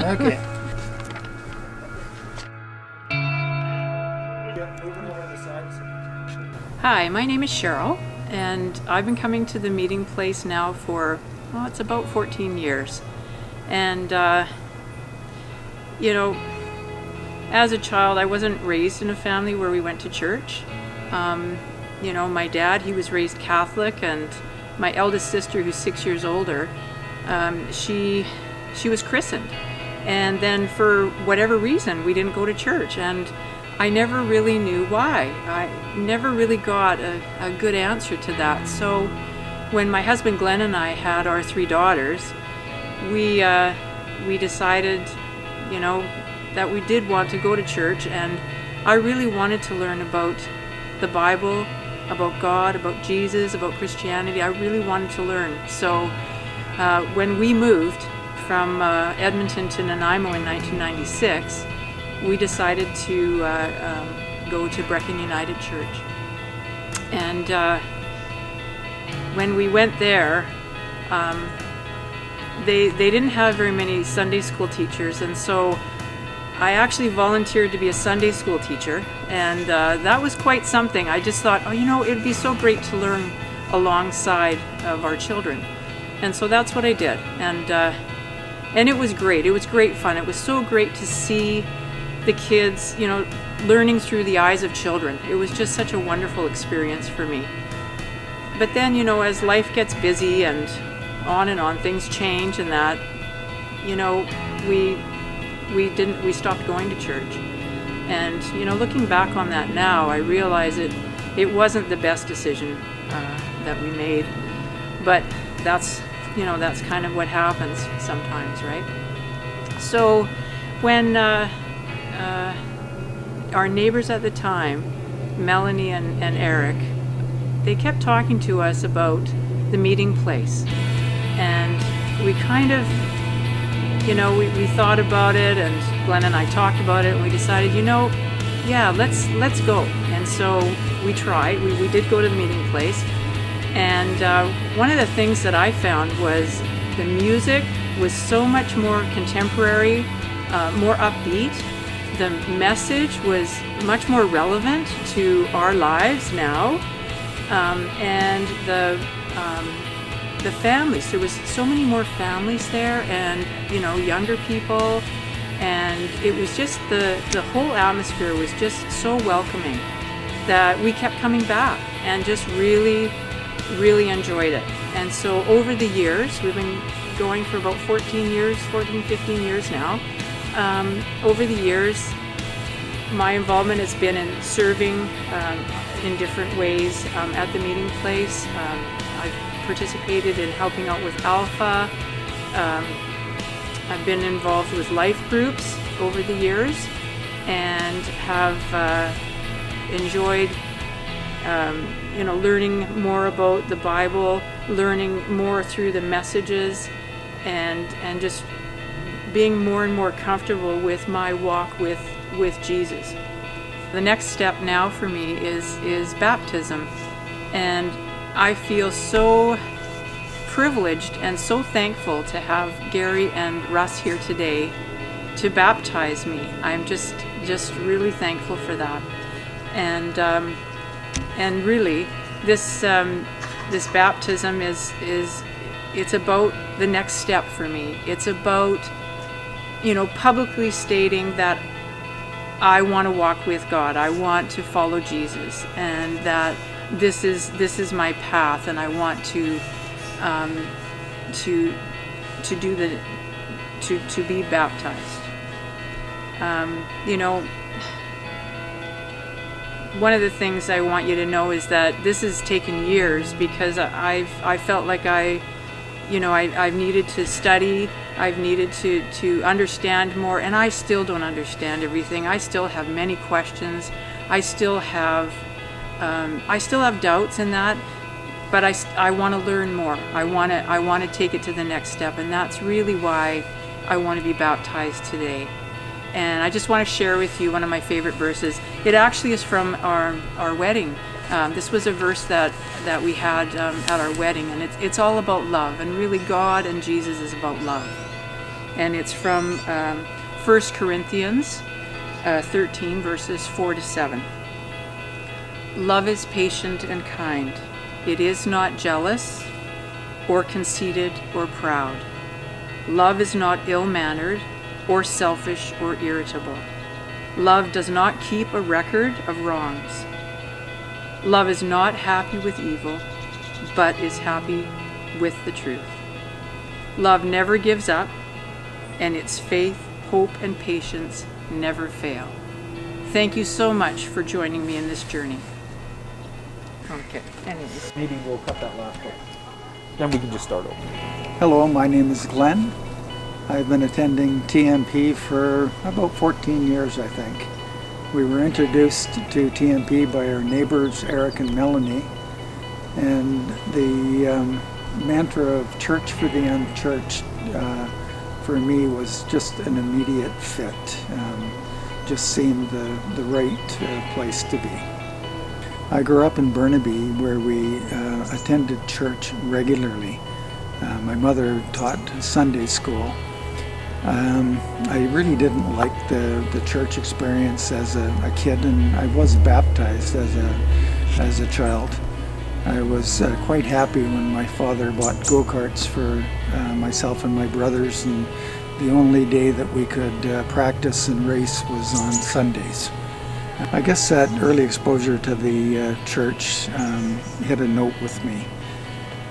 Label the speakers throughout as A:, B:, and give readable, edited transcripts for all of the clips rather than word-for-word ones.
A: Okay.
B: Hi, my name is Cheryl, and I've been coming to the meeting place now for, well, it's about 14 years. And, as a child, I wasn't raised in a family where we went to church. My dad, he was raised Catholic, and my eldest sister, who's 6 years older, she was christened. And then for whatever reason, we didn't go to church, and I never really knew why. I never really got a good answer to that. So when my husband Glenn and I had our 3 daughters, we decided, that we did want to go to church, and I really wanted to learn about the Bible, about God, about Jesus, about Christianity. I really wanted to learn. So when we moved from Edmonton to Nanaimo in 1996, we decided to go to Brechin United Church. And when we went there, they didn't have very many Sunday school teachers, and so I actually volunteered to be a Sunday school teacher, and that was quite something. I just thought, it would be so great to learn alongside of our children. And so that's what I did. And it was great. It was great fun. It was so great to see the kids, learning through the eyes of children. It was just such a wonderful experience for me. But then, as life gets busy and on, things change, and that, we stopped going to church. And, looking back on that now, I realize it wasn't the best decision that we made. But that's kind of what happens sometimes, right? So when our neighbors at the time, Melanie and Eric, they kept talking to us about the meeting place. And we kind of, we thought about it, and Glenn and I talked about it, and we decided, let's go. And so we tried. We did go to the meeting place. And one of the things that I found was the music was so much more contemporary, more upbeat. The message was much more relevant to our lives now, and the families. There was so many more families there, and younger people, and it was just the whole atmosphere was just so welcoming that we kept coming back and just really enjoyed it. And so over the years, we've been going for about 15 years now. Over the years, my involvement has been in serving in different ways at the meeting place. I've participated in helping out with Alpha. I've been involved with life groups over the years, and have enjoyed learning more about the Bible, learning more through the messages, and just being more and more comfortable with my walk with Jesus. The next step now for me is baptism, and I feel so privileged and so thankful to have Gary and Russ here today to baptize me. I'm just really thankful for that, and really this baptism is it's about the next step for me. It's about publicly stating that I want to walk with God. I want to follow Jesus, and that this is my path, and I want to be baptized. One of the things I want you to know is that this has taken years, because I felt like I've needed to study. I've needed to understand more, and I still don't understand everything. I still have many questions. I still have doubts in that, but I want to learn more. I want to take it to the next step, and that's really why I want to be baptized today. And I just want to share with you one of my favorite verses. It actually is from our wedding. This was a verse that we had at our wedding, and it's all about love, and really God and Jesus is about love. and it's from 1 Corinthians 13, verses 4 to 7. Love is patient and kind. It is not jealous or conceited or proud. Love is not ill-mannered or selfish or irritable. Love does not keep a record of wrongs. Love is not happy with evil, but is happy with the truth. Love never gives up, and its faith, hope, and patience never fail. Thank you so much for joining me in this journey. Okay, anyways.
A: Maybe we'll cut that last one. Then we can just start over.
C: Hello, my name is Glenn. I've been attending TMP for about 14 years, I think. We were introduced to TMP by our neighbors, Eric and Melanie, and the mantra of church for the unchurched for me was just an immediate fit. Just seemed the right place to be. I grew up in Burnaby where we attended church regularly. My mother taught Sunday school. I really didn't like the church experience as a kid, and I was baptized as a child. I was quite happy when my father bought go-karts for myself and my brothers, and the only day that we could practice and race was on Sundays. I guess that early exposure to the church hit a note with me.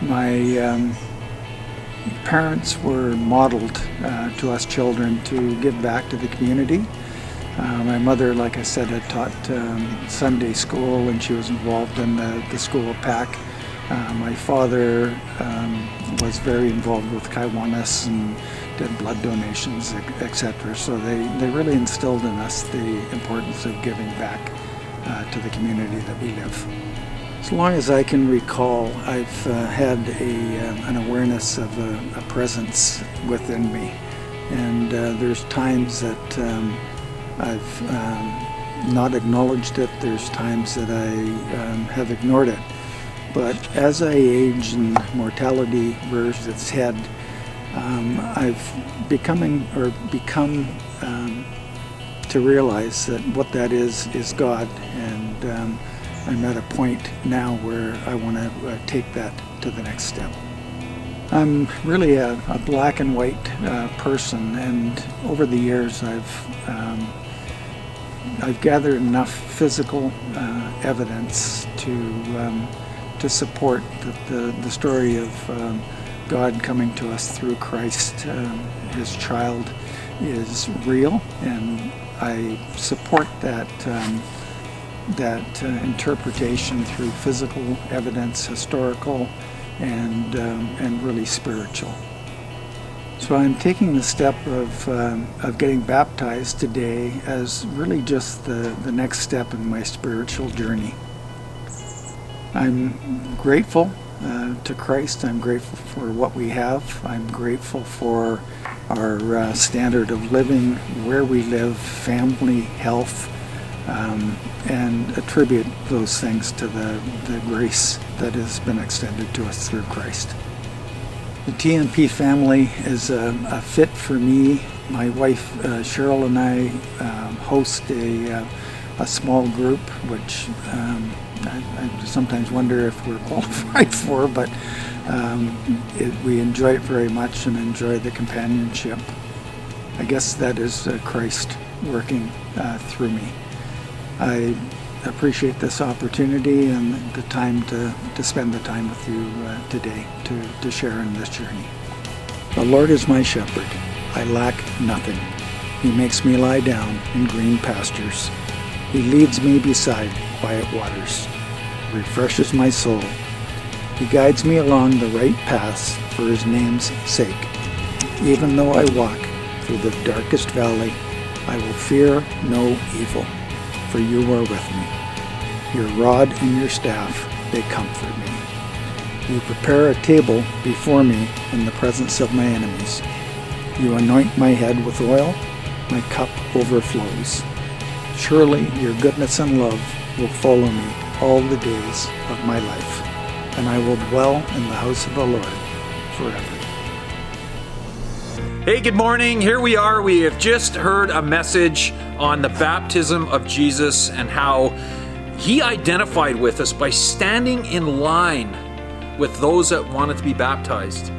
C: My parents were modeled to us children to give back to the community. My mother, like I said, had taught Sunday school, and she was involved in the school pack. My father was very involved with Kiwanis and did blood donations, etc. So they really instilled in us the importance of giving back to the community that we live. As long as I can recall, I've had an awareness of a presence within me, and there's times that I've not acknowledged it. There's times that I have ignored it. But as I age and mortality rears its head, I've become to realize that what that is God, and I'm at a point now where I want to take that to the next step. I'm really a black and white person, and over the years I've gathered enough physical evidence to support that the story of God coming to us through Christ, His child, is real, and I support that interpretation through physical evidence, historical, and really spiritual. So I'm taking the step of getting baptized today as really just the next step in my spiritual journey. I'm grateful to Christ. I'm grateful for what we have. I'm grateful for our standard of living, where we live, family, health, and attribute those things to the grace that has been extended to us through Christ. The TMP family is a fit for me. My wife Cheryl and I host a small group, which I sometimes wonder if we're qualified for, but we enjoy it very much and enjoy the companionship. I guess that is Christ working through me. I appreciate this opportunity and the time to spend the time with you today to share in this journey. The Lord is my shepherd. I lack nothing. He makes me lie down in green pastures. He leads me beside quiet waters. Refreshes my soul. He guides me along the right paths for His name's sake. Even though I walk through the darkest valley, I will fear no evil, for you are with me. Your rod and your staff, they comfort me. You prepare a table before me in the presence of my enemies. You anoint my head with oil, my cup overflows. Surely your goodness and love will follow me all the days of my life, and I will dwell in the house of the Lord forever.
A: Hey, good morning. Here we are. We have just heard a message on the baptism of Jesus and how he identified with us by standing in line with those that wanted to be baptized.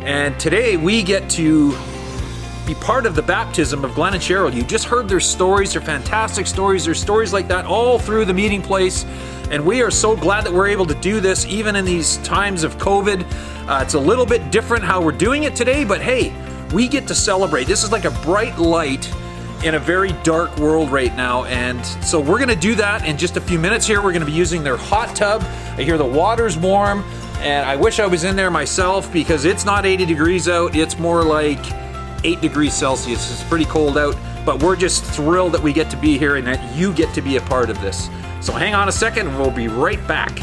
A: And today we get to be part of the baptism of Glenn and Cheryl. You just heard their stories, their fantastic stories. There's stories like that all through the meeting place. And we are so glad that we're able to do this even in these times of COVID. It's a little bit different how we're doing it today, but hey, we get to celebrate. This is like a bright light in a very dark world right now. And so we're gonna do that in just a few minutes here. We're gonna be using their hot tub. I hear the water's warm, and I wish I was in there myself because it's not 80 degrees out. It's more like 8 degrees Celsius. It's pretty cold out, but we're just thrilled that we get to be here and that you get to be a part of this. So hang on a second and we'll be right back.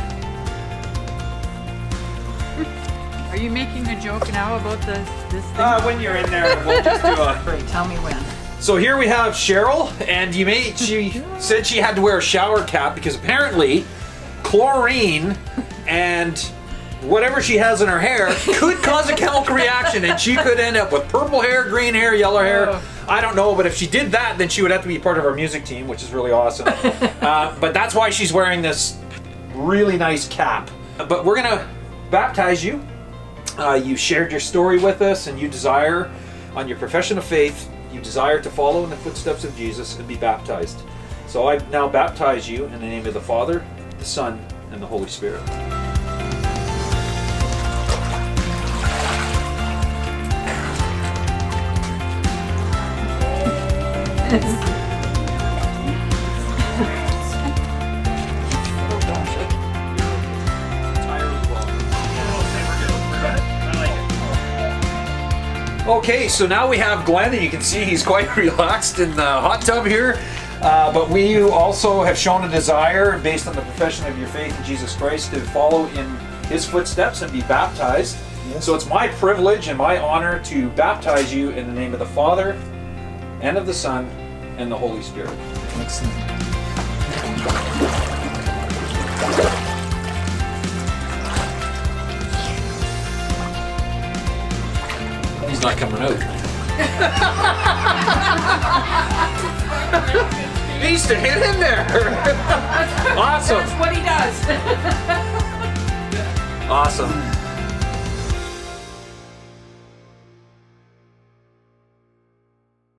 B: Are you making a joke now about this thing?
A: When you're in there, we'll just do a...
B: Great, tell me when.
A: So here we have Cheryl, and she said she had to wear a shower cap because apparently chlorine and whatever she has in her hair could cause a chemical reaction, and she could end up with purple hair, green hair, yellow hair. I don't know, but if she did that, then she would have to be part of our music team, which is really awesome. But that's why she's wearing this really nice cap. But we're gonna baptize you. You shared your story with us, and you desire, on your profession of faith, you desire to follow in the footsteps of Jesus and be baptized. So I now baptize you in the name of the Father, the Son, and the Holy Spirit. Okay, so now we have Glenn, and you can see he's quite relaxed in the hot tub here. But we also have shown a desire, based on the profession of your faith in Jesus Christ, to follow in his footsteps and be baptized. Yes. So it's my privilege and my honor to baptize you in the name of the Father, and of the Son, and the Holy Spirit.
C: Excellent.
A: He's not coming out. He needs to hit in there. Awesome.
B: That's what he does.
A: Awesome.